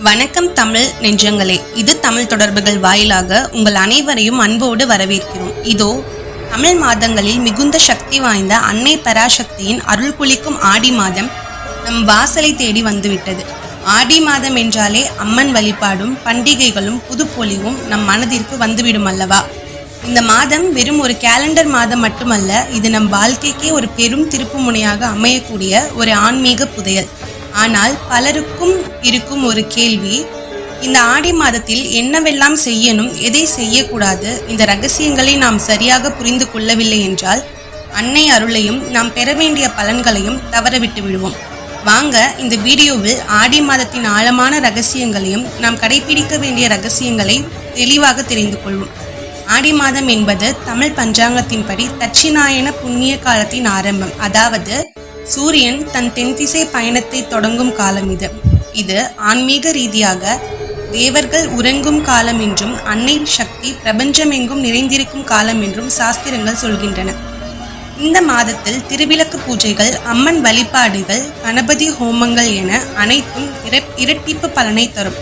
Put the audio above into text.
வணக்கம் தமிழ் நெஞ்சங்களே, இது தமிழ் தொடர்புகள் வாயிலாக உங்கள் அனைவரையும் அன்போடு வரவேற்கிறோம். இதோ தமிழ் மாதங்களில் மிகுந்த சக்தி வாய்ந்த அன்னை பராசக்தியின் அருள் குளிக்கும் ஆடி மாதம் நம் வாசலை தேடி வந்துவிட்டது. ஆடி மாதம் என்றாலே அம்மன் வழிபாடும் பண்டிகைகளும் புதுப்பொலிவும் நம் மனதிற்கு வந்துவிடும் அல்லவா? இந்த மாதம் வெறும் ஒரு கேலண்டர் மாதம் மட்டுமல்ல, இது நம் வாழ்க்கைக்கே ஒரு பெரும் திருப்பு முனையாக அமையக்கூடிய ஒரு ஆன்மீக புதையல். ஆனால் பலருக்கும் இருக்கும் ஒரு கேள்வி, இந்த ஆடி மாதத்தில் என்னவெல்லாம் செய்யணும், எதை செய்யக்கூடாது, இந்த ரகசியங்களை நாம் சரியாக புரிந்து கொள்ளவில்லை என்றால் அன்னை அருளையும் நாம் பெற வேண்டிய பலன்களையும் தவறவிட்டு விடுவோம். வாங்க இந்த வீடியோவில் ஆடி மாதத்தின் ஆழமான ரகசியங்களையும் நாம் கடைபிடிக்க வேண்டிய ரகசியங்களை தெளிவாக தெரிந்து கொள்வோம். ஆடி மாதம் என்பது தமிழ் பஞ்சாங்கத்தின்படி தட்சிணாயன புண்ணிய காலத்தின் ஆரம்பம், அதாவது சூரியன் தன் தென்திசை பயணத்தை தொடங்கும் காலம் இது ஆன்மீக ரீதியாக தேவர்கள் உறங்கும் காலம் என்றும் அன்னை சக்தி பிரபஞ்சமெங்கும் நிறைந்திருக்கும் காலம் என்றும் சாஸ்திரங்கள் சொல்கின்றன. இந்த மாதத்தில் திருவிளக்கு பூஜைகள், அம்மன் வழிபாடுகள், கணபதி ஹோமங்கள் என அனைத்தும் இரட்டிப்பு பலனை தரும்.